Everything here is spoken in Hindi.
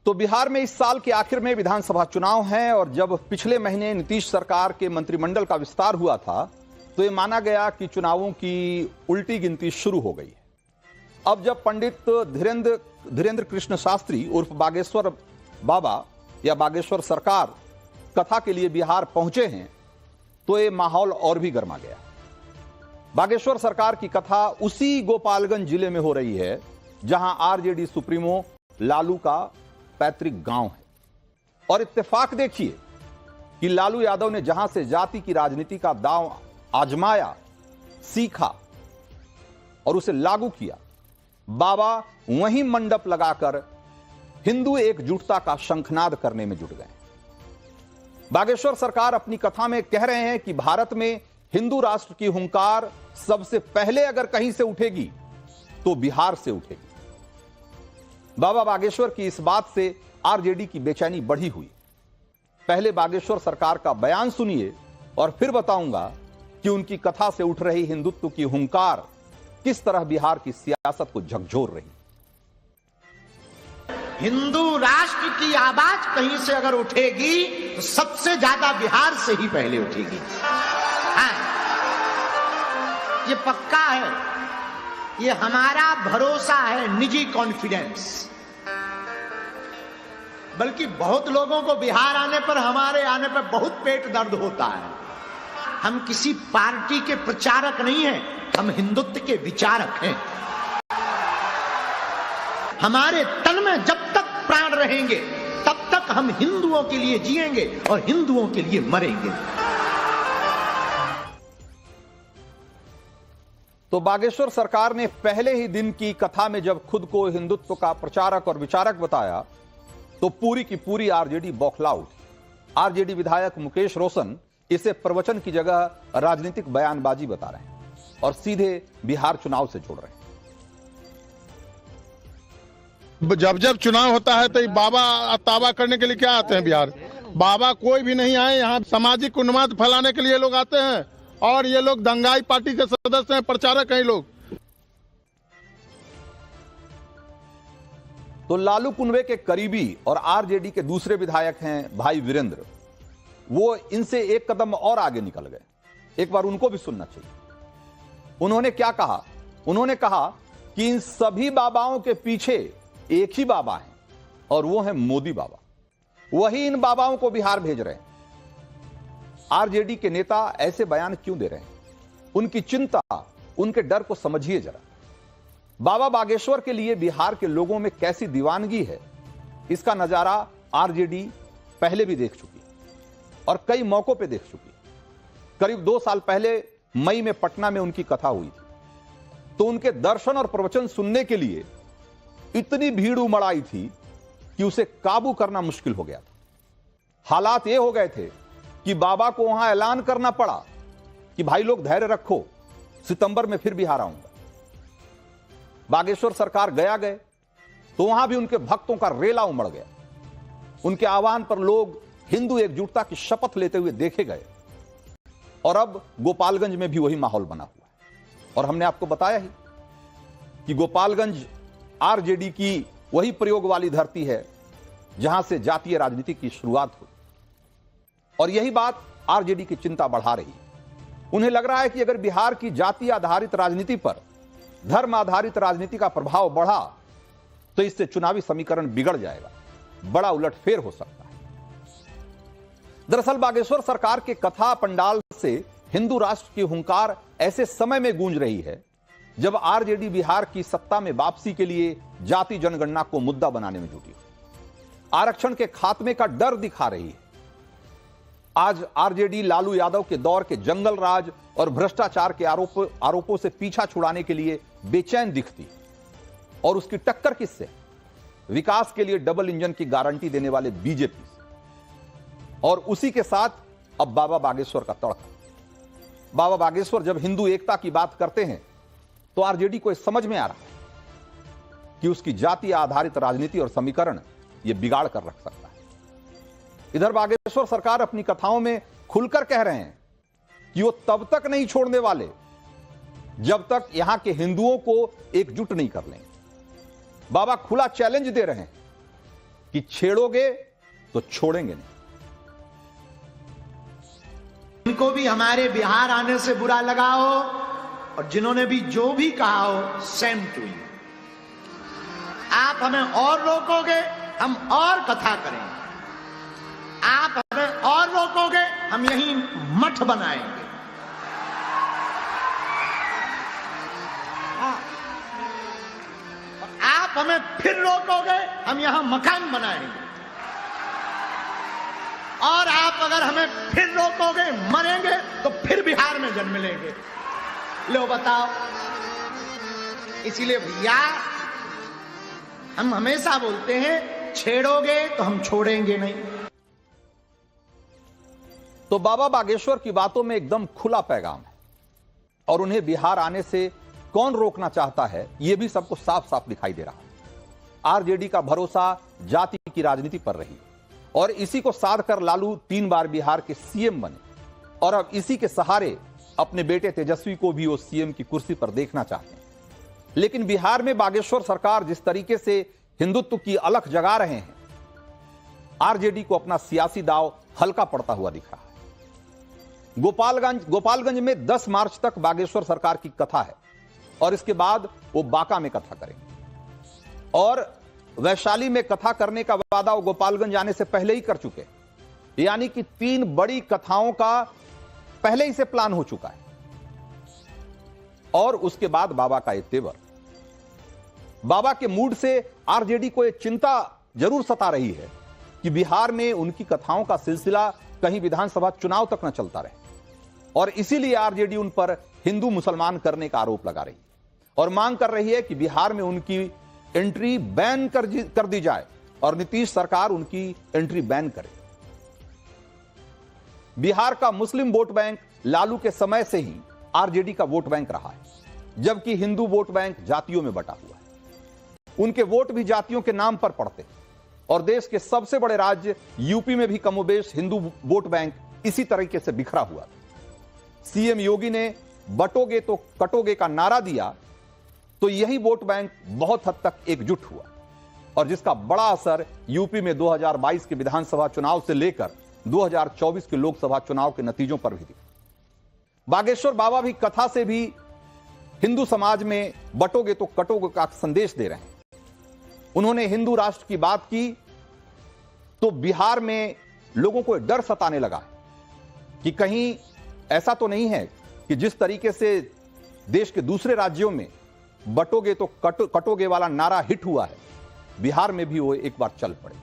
तो बिहार में इस साल के आखिर में विधानसभा चुनाव हैं और जब पिछले महीने नीतीश सरकार के मंत्रिमंडल का विस्तार हुआ था तो ये माना गया कि चुनावों की उल्टी गिनती शुरू हो गई है। अब जब पंडित धीरेन्द्र कृष्ण शास्त्री उर्फ बागेश्वर बाबा या बागेश्वर सरकार कथा के लिए बिहार पहुंचे हैं तो ये माहौल और भी गर्मा गया। बागेश्वर सरकार की कथा उसी गोपालगंज जिले में हो रही है जहां आरजेडी सुप्रीमो लालू का पैतृक गांव है। और इत्तेफाक देखिए कि लालू यादव ने जहां से जाति की राजनीति का दांव आजमाया, सीखा और उसे लागू किया, बाबा वहीं मंडप लगाकर हिंदू एकजुटता का शंखनाद करने में जुट गए। बागेश्वर सरकार अपनी कथा में कह रहे हैं कि भारत में हिंदू राष्ट्र की हुंकार सबसे पहले अगर कहीं से उठेगी तो बिहार से उठेगी। बाबा बागेश्वर की इस बात से आरजेडी की बेचैनी बढ़ी हुई। पहले बागेश्वर सरकार का बयान सुनिए और फिर बताऊंगा कि उनकी कथा से उठ रही हिंदुत्व की हुंकार किस तरह बिहार की सियासत को झकझोर रही। हिंदू राष्ट्र की आवाज कहीं से अगर उठेगी तो सबसे ज्यादा बिहार से ही पहले उठेगी। हाँ, ये पक्का है, ये हमारा भरोसा है, निजी कॉन्फिडेंस। बल्कि बहुत लोगों को बिहार आने पर, हमारे आने पर बहुत पेट दर्द होता है। हम किसी पार्टी के प्रचारक नहीं हैं, हम हिंदुत्व के विचारक हैं। हमारे तन में जब तक प्राण रहेंगे तब तक हम हिंदुओं के लिए जिएंगे और हिंदुओं के लिए मरेंगे। तो बागेश्वर सरकार ने पहले ही दिन की कथा में जब खुद को हिंदुत्व का प्रचारक और विचारक बताया तो पूरी की पूरी आरजेडी बौखला उठी। आरजेडी विधायक मुकेश रोशन इसे प्रवचन की जगह राजनीतिक बयानबाजी बता रहे हैं और सीधे बिहार चुनाव से जोड़ रहे हैं। जब जब चुनाव होता है तो बाबा ताबा करने के लिए क्या आते हैं बिहार? बाबा कोई भी नहीं आए, यहाँ सामाजिक उन्माद फैलाने के लिए लोग आते हैं और ये लोग दंगाई पार्टी के सदस्य हैं, प्रचारक हैं लोग। तो लालू कुनवे के करीबी और आरजेडी के दूसरे विधायक हैं भाई वीरेंद्र, वो इनसे एक कदम और आगे निकल गए। एक बार उनको भी सुनना चाहिए। उन्होंने क्या कहा? उन्होंने कहा कि इन सभी बाबाओं के पीछे एक ही बाबा है और वो है मोदी बाबा। वही इन बाबाओं को बिहार भेज रहे हैं। आरजेडी के नेता ऐसे बयान क्यों दे रहे हैं? उनकी चिंता, उनके डर को समझिए जरा। बाबा बागेश्वर के लिए बिहार के लोगों में कैसी दीवानगी है, इसका नजारा आरजेडी पहले भी देख चुकी और कई मौकों पे देख चुकी। करीब 2 साल पहले मई में पटना में उनकी कथा हुई थी तो उनके दर्शन और प्रवचन सुनने के लिए इतनी भीड़ उमड़ आई थी कि उसे काबू करना मुश्किल हो गया था। हालात ये हो गए थे कि बाबा को वहां ऐलान करना पड़ा कि भाई लोग धैर्य रखो, सितंबर में फिर बिहार आऊंगा। बागेश्वर सरकार गए तो वहां भी उनके भक्तों का रेला उमड़ गया। उनके आह्वान पर लोग हिंदू एकजुटता की शपथ लेते हुए देखे गए और अब गोपालगंज में भी वही माहौल बना हुआ है। और हमने आपको बताया ही कि गोपालगंज आरजेडी की वही प्रयोग वाली धरती है जहां से जातीय राजनीति की शुरुआत हुई और यही बात आरजेडी की चिंता बढ़ा रही है। उन्हें लग रहा है कि अगर बिहार की जाति आधारित राजनीति पर धर्म आधारित राजनीति का प्रभाव बढ़ा तो इससे चुनावी समीकरण बिगड़ जाएगा, बड़ा उलटफेर हो सकता है। दरअसल बागेश्वर सरकार के कथा पंडाल से हिंदू राष्ट्र की हुंकार ऐसे समय में गूंज रही है जब आरजेडी बिहार की सत्ता में वापसी के लिए जाति जनगणना को मुद्दा बनाने में जुटी, आरक्षण के खात्मे का डर दिखा रही है। आज आरजेडी लालू यादव के दौर के जंगल राज और भ्रष्टाचार के आरोपों से पीछा छुड़ाने के लिए बेचैन दिखती और उसकी टक्कर किससे? विकास के लिए डबल इंजन की गारंटी देने वाले बीजेपी से। और उसी के साथ अब बाबा बागेश्वर का तड़का। बाबा बागेश्वर जब हिंदू एकता की बात करते हैं तो आरजेडी को समझ में आ रहा है कि उसकी जाति आधारित राजनीति और समीकरण यह बिगाड़ कर रख सकता है। इधर बागेश्वर सरकार अपनी कथाओं में खुलकर कह रहे हैं कि वो तब तक नहीं छोड़ने वाले जब तक यहां के हिंदुओं को एकजुट नहीं कर लेंगे। बाबा खुला चैलेंज दे रहे हैं कि छेड़ोगे तो छोड़ेंगे नहीं। इनको भी हमारे बिहार आने से बुरा लगा हो और जिन्होंने भी जो भी कहा हो, सेम टू यू। आप हमें और रोकोगे, हम और कथा करेंगे। आप हमें और रोकोगे, हम यहीं मठ बनाएंगे। आप हमें फिर रोकोगे, हम यहां मकान बनाएंगे। और आप अगर हमें फिर रोकोगे, मरेंगे तो फिर बिहार में जन्म लेंगे। लो बताओ। इसीलिए भैया हम हमेशा बोलते हैं, छेड़ोगे तो हम छोड़ेंगे नहीं। तो बाबा बागेश्वर की बातों में एकदम खुला पैगाम है और उन्हें बिहार आने से कौन रोकना चाहता है, यह भी सबको साफ साफ दिखाई दे रहा है। आरजेडी का भरोसा जाति की राजनीति पर रही और इसी को साध कर लालू 3 बार बिहार के सीएम बने और अब इसी के सहारे अपने बेटे तेजस्वी को भी वो सीएम की कुर्सी पर देखना चाहते हैं। लेकिन बिहार में बागेश्वर सरकार जिस तरीके से हिंदुत्व की अलख जगा रहे हैं, आरजेडी को अपना सियासी दांव हल्का पड़ता हुआ दिख रहा है। गोपालगंज में 10 मार्च तक बागेश्वर सरकार की कथा है और इसके बाद वो बांका में कथा करेंगे और वैशाली में कथा करने का वादा वो गोपालगंज आने से पहले ही कर चुके, यानी कि 3 बड़ी कथाओं का पहले ही से प्लान हो चुका है। और उसके बाद बाबा का ये तेवर, बाबा के मूड से आरजेडी को यह चिंता जरूर सता रही है कि बिहार में उनकी कथाओं का सिलसिला कहीं विधानसभा चुनाव तक न चलता रहे और इसीलिए आरजेडी उन पर हिंदू मुसलमान करने का आरोप लगा रही है और मांग कर रही है कि बिहार में उनकी एंट्री बैन कर दी जाए और नीतीश सरकार उनकी एंट्री बैन करे। बिहार का मुस्लिम वोट बैंक लालू के समय से ही आरजेडी का वोट बैंक रहा है, जबकि हिंदू वोट बैंक जातियों में बटा हुआ है। उनके वोट भी जातियों के नाम पर पड़ते हैं और देश के सबसे बड़े राज्य यूपी में भी कमोबेश हिंदू वोट बैंक इसी तरीके से बिखरा हुआ था। सीएम योगी ने बटोगे तो कटोगे का नारा दिया तो यही वोट बैंक बहुत हद तक एकजुट हुआ और जिसका बड़ा असर यूपी में 2022 के विधानसभा चुनाव से लेकर 2024 के लोकसभा चुनाव के नतीजों पर भी दिखा। बागेश्वर बाबा भी कथा से भी हिंदू समाज में बटोगे तो कटोगे का संदेश दे रहे हैं। उन्होंने हिंदू राष्ट्र की बात की तो बिहार में लोगों को डर सताने लगा कि कहीं ऐसा तो नहीं है कि जिस तरीके से देश के दूसरे राज्यों में बटोगे तो कटोगे वाला नारा हिट हुआ है, बिहार में भी वो एक बार चल पड़े।